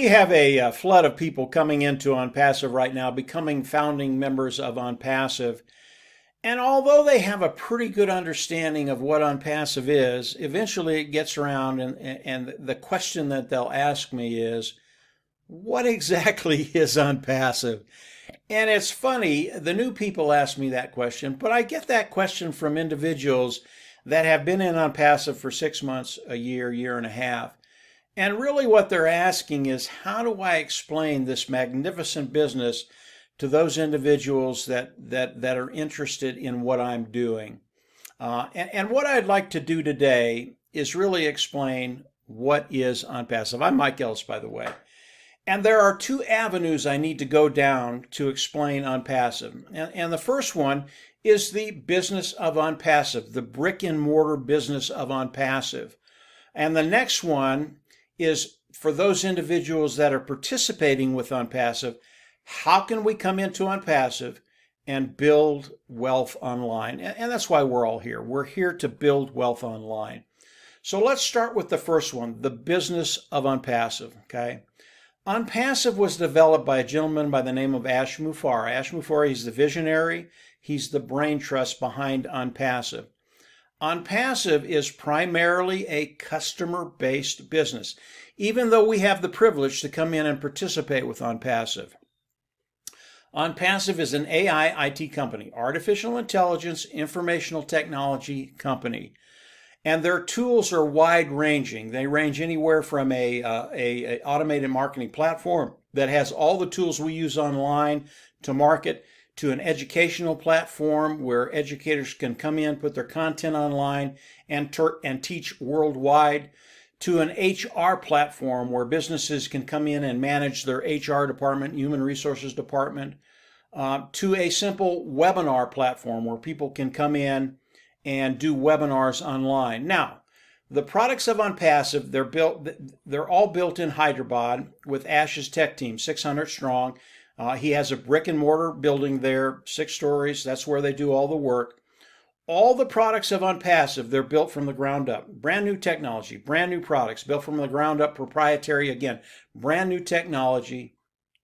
We have a flood of people coming into ONPASSIVE right now, becoming founding members of ONPASSIVE. And although they have a pretty good understanding of what ONPASSIVE is, eventually it gets around and the question that they'll ask me is, what exactly is ONPASSIVE? And it's funny, the new people ask me that question, but I get that question from individuals that have been in ONPASSIVE for 6 months, a year, year and a half. And really what they're asking is, how do I explain this magnificent business to those individuals that are interested in what I'm doing? And what I'd like to do today is really explain what is ONPASSIVE. I'm Mike Ellis, by the way. And there are two avenues I need to go down to explain ONPASSIVE. And the first one is the business of ONPASSIVE, the brick and mortar business of ONPASSIVE. And the next one is for those individuals that are participating with ONPASSIVE, how can we come into ONPASSIVE and build wealth online? And that's why we're all here. We're here to build wealth online. So let's start with the first one, the business of ONPASSIVE, okay? ONPASSIVE was developed by a gentleman by the name of Ash Mufareh. Ash Mufareh, he's the visionary. He's the brain trust behind ONPASSIVE. ONPASSIVE is primarily a customer-based business, even though we have the privilege to come in and participate with ONPASSIVE. ONPASSIVE is an AI IT company, artificial intelligence, informational technology company. And their tools are wide-ranging. They range anywhere from a automated marketing platform that has all the tools we use online to market, to an educational platform where educators can come in, put their content online, and teach worldwide, to an HR platform where businesses can come in and manage their HR department, human resources department, to a simple webinar platform where people can come in and do webinars online. Now, the products of ONPASSIVE, they're all built in Hyderabad with Ash's tech team, 600 strong. He has a brick and mortar building there, 6 stories. That's where they do all the work. All the products of ONPASSIVE, they're built from the ground up. Brand new technology, brand new products, built from the ground up, proprietary, again, brand new technology,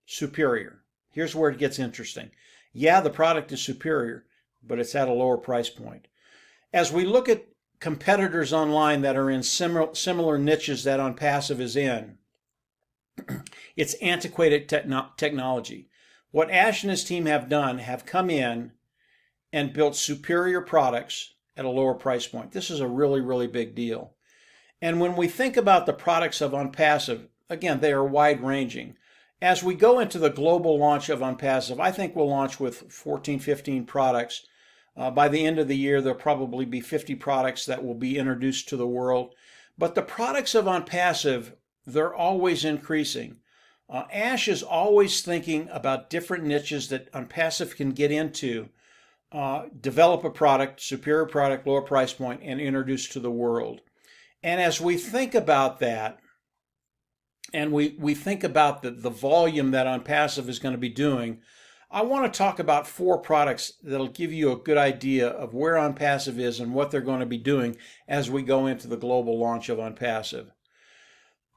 superior. Here's where it gets interesting. Yeah, the product is superior, but it's at a lower price point. As we look at competitors online that are in similar niches that ONPASSIVE is in, it's antiquated technology. What Ash and his team have done have come in and built superior products at a lower price point. This is a really, really big deal. And when we think about the products of ONPASSIVE, again, they are wide-ranging. As we go into the global launch of ONPASSIVE, I think we'll launch with 14, 15 products. By the end of the year, there'll probably be 50 products that will be introduced to the world. But the products of ONPASSIVE, they're always increasing. Ash is always thinking about different niches that ONPASSIVE can get into, develop a product, superior product, lower price point, and introduce to the world. And as we think about that, and we think about the volume that ONPASSIVE is going to be doing, I want to talk about 4 products that'll give you a good idea of where ONPASSIVE is and what they're going to be doing as we go into the global launch of ONPASSIVE.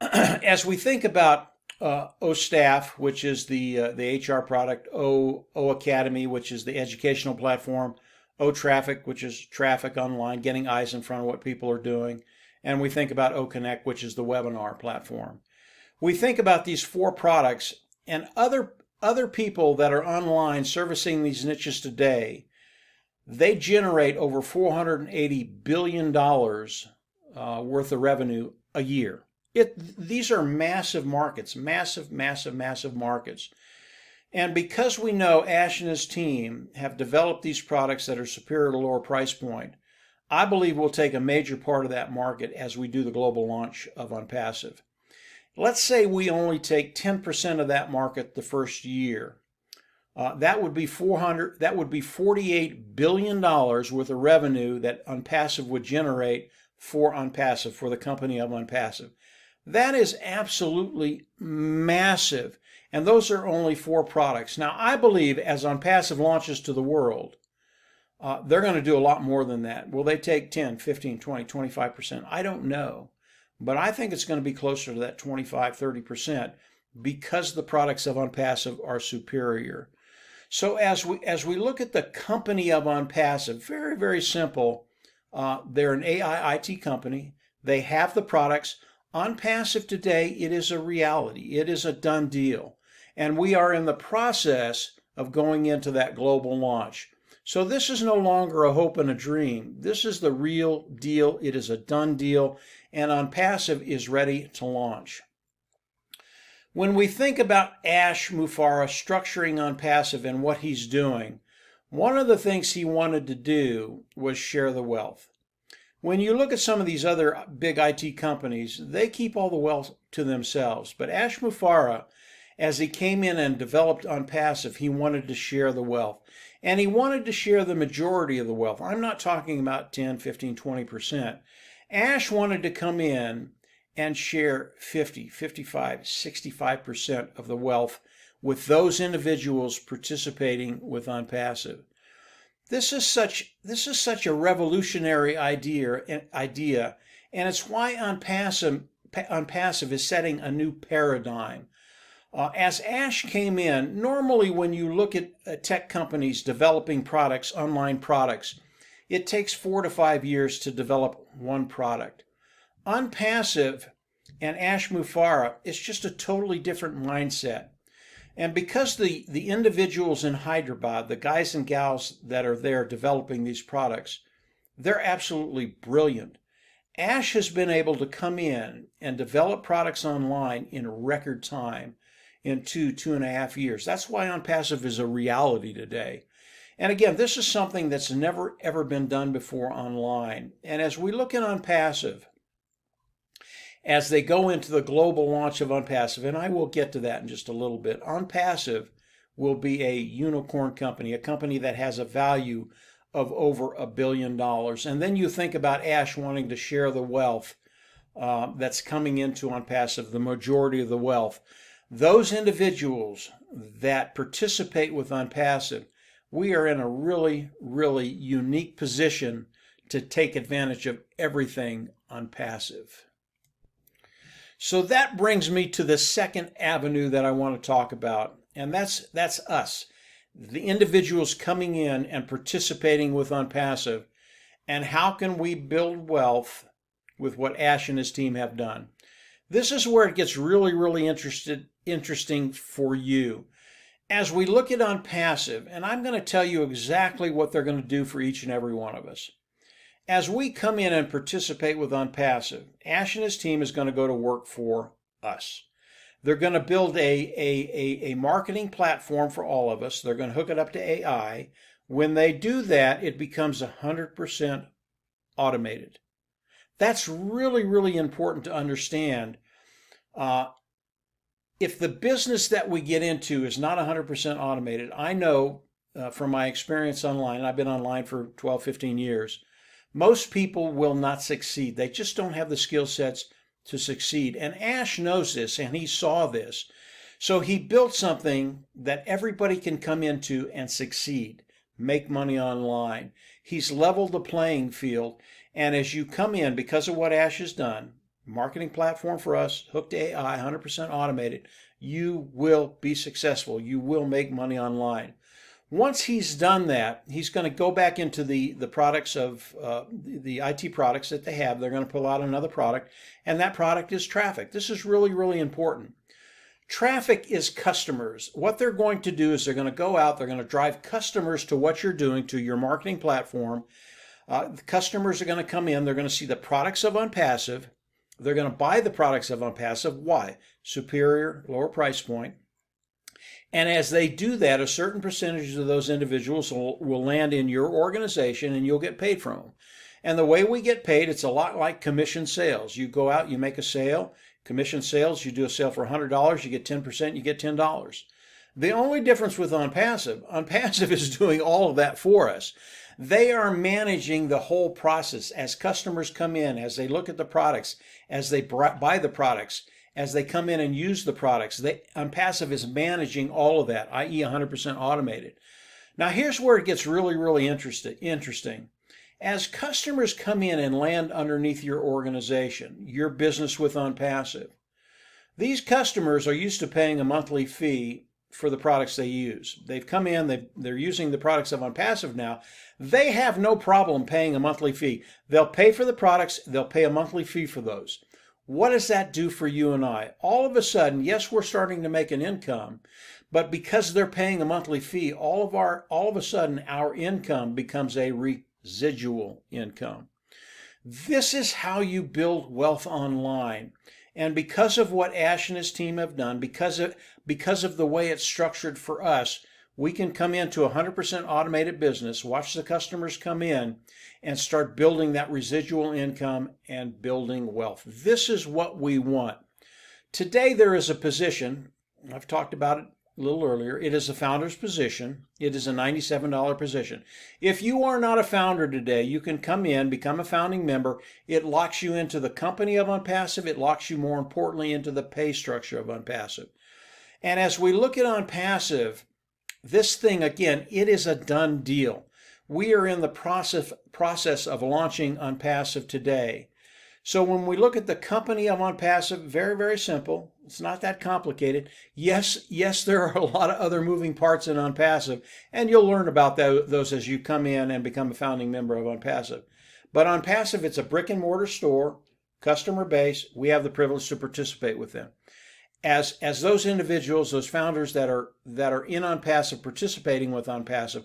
As we think about O-Staff, which is the HR product, O Academy, which is the educational platform, O-Traffic, which is traffic online, getting eyes in front of what people are doing, and we think about O-Connect, which is the webinar platform. We think about these 4 products, and other people that are online servicing these niches today, they generate over $480 billion worth of revenue a year. These are massive markets, massive markets. And because we know Ash and his team have developed these products that are superior to lower price point, I believe we'll take a major part of that market as we do the global launch of ONPASSIVE. Let's say we only take 10% of that market the first year. That would be $48 billion worth of revenue that ONPASSIVE would generate for ONPASSIVE, for the company of ONPASSIVE. That is absolutely massive. And those are only 4 products. Now, I believe as ONPASSIVE launches to the world, they're going to do a lot more than that. Will they take 10, 15, 20, 25%? I don't know. But I think it's going to be closer to that 25, 30% because the products of ONPASSIVE are superior. So as we look at the company of ONPASSIVE, very, very simple. They're an AI IT company. They have the products. ONPASSIVE today, it is a reality. It is a done deal. And we are in the process of going into that global launch. So this is no longer a hope and a dream. This is the real deal. It is a done deal, and ONPASSIVE is ready to launch. When we think about Ash Mufareh structuring ONPASSIVE and what he's doing, one of the things he wanted to do was share the wealth. When you look at some of these other big IT companies, they keep all the wealth to themselves. But Ash Mufareh, as he came in and developed ONPASSIVE, he wanted to share the wealth. And he wanted to share the majority of the wealth. I'm not talking about 10, 15, 20%. Ash wanted to come in and share 50, 55, 65% of the wealth with those individuals participating with ONPASSIVE. This is such a revolutionary idea, and it's why ONPASSIVE is setting a new paradigm. As Ash came in, normally when you look at tech companies developing products, online products, it takes 4 to 5 years to develop one product. ONPASSIVE and Ash Mufareh is just a totally different mindset. And because the individuals in Hyderabad, the guys and gals that are there developing these products, they're absolutely brilliant. Ash has been able to come in and develop products online in record time, in 2.5 years. That's why ONPASSIVE is a reality today. And again, this is something that's never ever been done before online. And as we look at ONPASSIVE, as they go into the global launch of ONPASSIVE, and I will get to that in just a little bit, ONPASSIVE will be a unicorn company, a company that has a value of over $1 billion. And then you think about Ash wanting to share the wealth that's coming into ONPASSIVE, the majority of the wealth. Those individuals that participate with ONPASSIVE, we are in a really, really unique position to take advantage of everything ONPASSIVE. So that brings me to the second avenue that I want to talk about, and that's us, the individuals coming in and participating with ONPASSIVE, and how can we build wealth with what Ash and his team have done. This is where it gets really, really interesting for you. As we look at ONPASSIVE, and I'm going to tell you exactly what they're going to do for each and every one of us. As we come in and participate with ONPASSIVE, Ash and his team is going to go to work for us. They're going to build a marketing platform for all of us. They're going to hook it up to AI. When they do that, it becomes 100% automated. That's really, really important to understand. If the business that we get into is not 100% automated, I know from my experience online, I've been online for 12, 15 years, most people will not succeed. They just don't have the skill sets to succeed. And Ash knows this, and he saw this. So he built something that everybody can come into and succeed, make money online. He's leveled the playing field. And as you come in, because of what Ash has done, marketing platform for us, hooked to AI, 100% automated, you will be successful. You will make money online. Once he's done that, he's going to go back into the products of the IT products that they have. They're going to pull out another product, and that product is traffic. This is really, really important. Traffic is customers. What they're going to do is they're going to go out, they're going to drive customers to what you're doing, to your marketing platform. The customers are going to come in, they're going to see the products of ONPASSIVE. They're going to buy the products of ONPASSIVE. Why? Superior, lower price point. And as they do that, a certain percentage of those individuals will land in your organization and you'll get paid from them. And the way we get paid, it's a lot like commission sales. You go out, you make a sale, commission sales, you do a sale for $100, you get 10%, you get $10. The only difference with ONPASSIVE is doing all of that for us. They are managing the whole process. As customers come in, as they look at the products, as they buy the products, as they come in and use the products, ONPASSIVE is managing all of that, i.e. 100% automated. Now here's where it gets really, really interesting. As customers come in and land underneath your organization, your business with ONPASSIVE, These customers are used to paying a monthly fee for the products they use. They've come in, they're using the products of OnPassive now. They have no problem paying a monthly fee. They'll pay for the products, they'll pay a monthly fee for those. What does that do for you and I? All of a sudden, yes, we're starting to make an income, but because they're paying a monthly fee, all of a sudden our income becomes a residual income. This is how you build wealth online. And because of what Ash and his team have done, because of the way it's structured for us, we can come into a 100% automated business, watch the customers come in, and start building that residual income and building wealth. This is what we want. Today there is a position, I've talked about it a little earlier, it is a founder's position. It is a $97 position. If you are not a founder today, you can come in, become a founding member. It locks you into the company of OnPassive. It locks you, more importantly, into the pay structure of OnPassive. And as we look at OnPassive, this thing, again, it is a done deal. We are in the process of launching OnPassive today. So when we look at the company of OnPassive, very, very simple. It's not that complicated. Yes, there are a lot of other moving parts in OnPassive, and you'll learn about those as you come in and become a founding member of OnPassive. But OnPassive, it's a brick and mortar store, customer base. We have the privilege to participate with them. As those individuals, those founders that are in OnPassive, participating with OnPassive,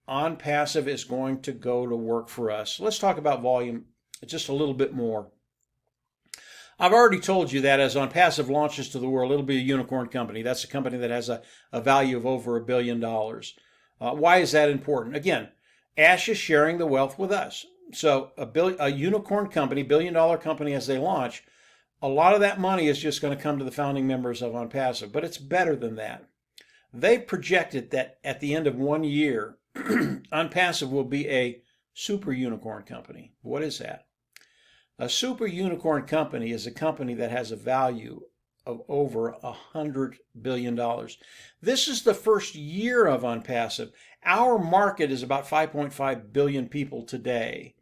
OnPassive is going to go to work for us. Let's talk about volume just a little bit more. I've already told you that as OnPassive launches to the world, it'll be a unicorn company. That's a company that has a value of over $1 billion. Why is that important? Again, Ash is sharing the wealth with us. So a unicorn company, billion-dollar company as they launch, a lot of that money is just going to come to the founding members of OnPassive, but it's better than that. They projected that at the end of 1 year, OnPassive will be a super unicorn company. What is that? A super unicorn company is a company that has a value of over $100 billion. This is the first year of OnPassive. Our market is about 5.5 billion people today,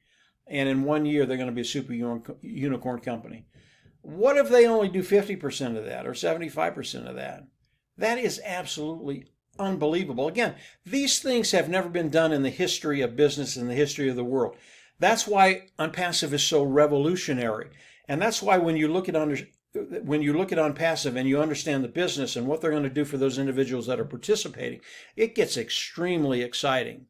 and in 1 year they're going to be a super unicorn company. What if they only do 50% of that or 75% of that? That is absolutely unbelievable. Again, these things have never been done in the history of business, in the history of the world. That's why OnPassive is so revolutionary. And that's why when you look at OnPassive and you understand the business and what they're going to do for those individuals that are participating, it gets extremely exciting.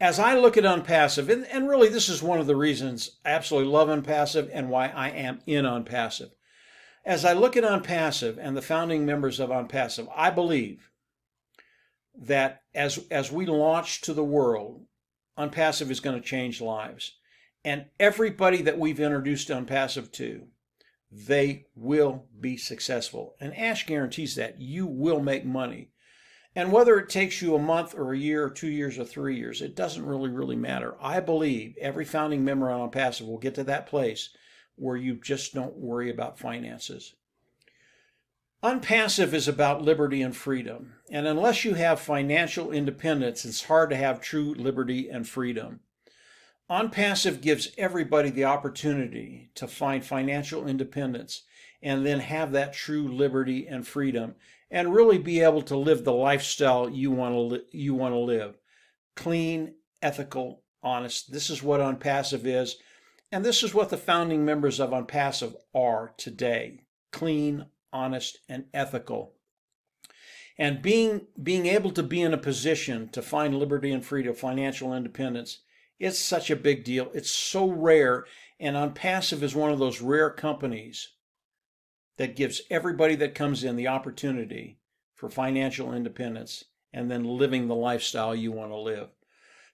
As I look at OnPassive, and really this is one of the reasons I absolutely love OnPassive and why I am in OnPassive. As I look at OnPassive and the founding members of OnPassive, I believe that as we launch to the world, OnPassive is going to change lives. And everybody that we've introduced OnPassive to, they will be successful. And Ash guarantees that you will make money. And whether it takes you a month or a year or 2 years or 3 years, it doesn't really matter. I believe every founding member on OnPassive will get to that place where you just don't worry about finances. OnPassive is about liberty and freedom. And unless you have financial independence, it's hard to have true liberty and freedom. OnPassive gives everybody the opportunity to find financial independence and then have that true liberty and freedom and really be able to live the lifestyle you want to live. Clean, ethical, honest. This is what OnPassive is. And this is what the founding members of OnPassive are today. Clean, honest, and ethical. And being able to be in a position to find liberty and freedom, financial independence, it's such a big deal. It's so rare. And OnPassive is one of those rare companies that gives everybody that comes in the opportunity for financial independence and then living the lifestyle you want to live.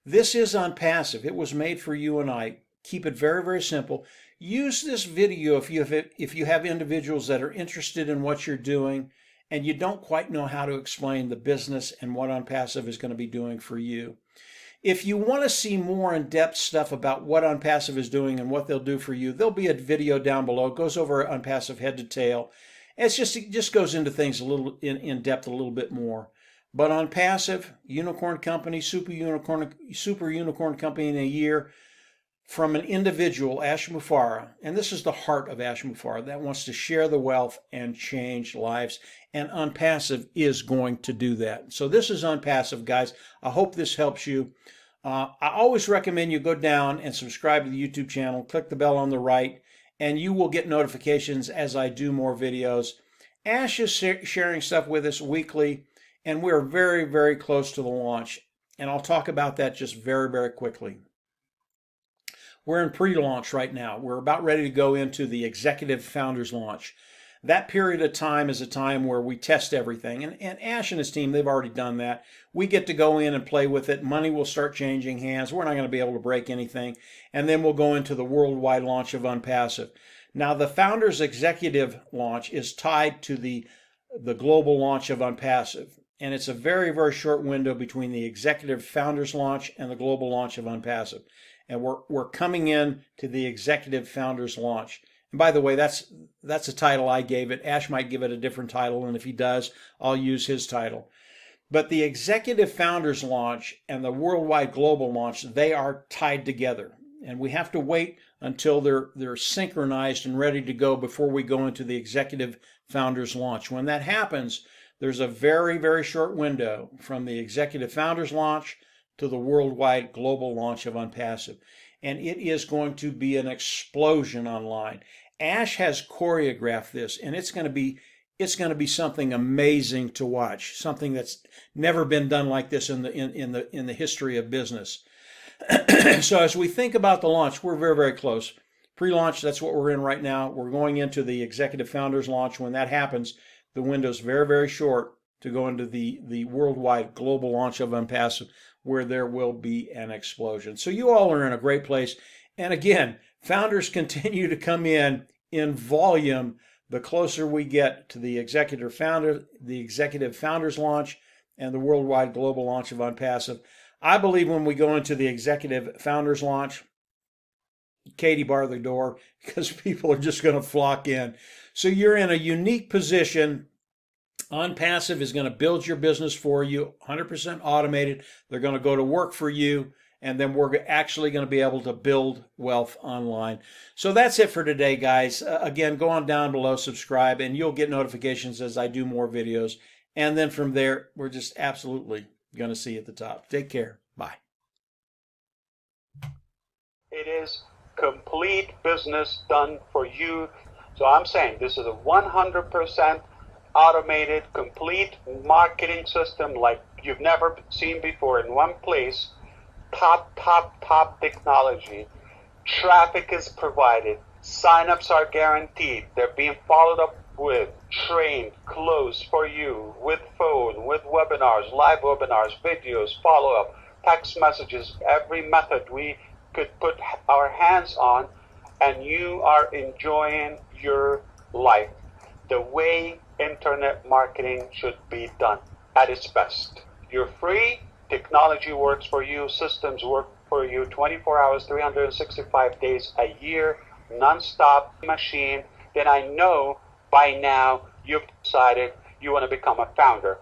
This is OnPassive. It was made for you and I. Keep it very, very simple. Use this video if you have individuals that are interested in what you're doing and you don't quite know how to explain the business and what OnPassive is going to be doing for you. If you want to see more in-depth stuff about what OnPassive is doing and what they'll do for you, there'll be a video down below. It goes over OnPassive head to tail. It just goes into things a little in depth a little bit more. But OnPassive, unicorn company, super unicorn company in a year. from an individual, Ash Mufareh, and this is the heart of Ash Mufareh, that wants to share the wealth and change lives, and ONPASSIVE is going to do that. So this is ONPASSIVE, guys. I hope this helps you. I always recommend you go down and subscribe to the YouTube channel, click the bell on the right, and you will get notifications as I do more videos. Ash is sharing stuff with us weekly, and we're very, very close to the launch, and I'll talk about that just very, very quickly. We're in pre-launch right now. We're about ready to go into the executive founders launch. That period of time is a time where we test everything. And Ash and his team, they've already done that. We get to go in and play with it. Money will start changing hands. We're not going to be able to break anything. And then we'll go into the worldwide launch of ONPASSIVE. Now, the founders executive launch is tied to the global launch of ONPASSIVE. And it's a very, very short window between the executive founders launch and the global launch of ONPASSIVE. And we're coming in to the executive founders launch. And by the way, that's a title I gave it. Ash might give it a different title, and if he does, I'll use his title. But the executive founders launch and the worldwide global launch, they are tied together. And we have to wait until they're synchronized and ready to go before we go into the executive founders launch. When that happens, there's a very, very short window from the executive founders launch to the worldwide global launch of ONPASSIVE. And it is going to be an explosion online. Ash has choreographed this, and it's going to be something amazing to watch, something that's never been done like this in the history of business. So as we think about the launch, we're very, very close. Pre-launch, that's what we're in right now. We're going into the executive founders launch. When that happens, the window's very, very short to go into the worldwide global launch of ONPASSIVE, where there will be an explosion. So you all are in a great place. And again, founders continue to come in volume the closer we get to the executive founders launch and the worldwide global launch of ONPASSIVE. I believe when we go into the executive founders launch, Katie, bar the door, because people are just going to flock in. So you're in a unique position. ONPASSIVE is going to build your business for you, 100% automated. They're going to go to work for you, and then we're actually going to be able to build wealth online. So that's it for today, guys. Again, go on down below, subscribe, and you'll get notifications as I do more videos. And then from there, we're just absolutely going to see you at the top. Take care. Bye. It is complete business done for you. So I'm saying this is a 100% automated, complete marketing system like you've never seen before in one place. Top technology. Traffic is provided. Sign-ups are guaranteed. They're being followed up with, trained, closed for you, with phone, with webinars, live webinars, videos, follow-up, text messages, every method we could put our hands on, and you are enjoying your life the way internet marketing should be done at its best. You're free, technology works for you, systems work for you 24 hours, 365 days a year, non-stop machine. Then I know by now you've decided you want to become a founder.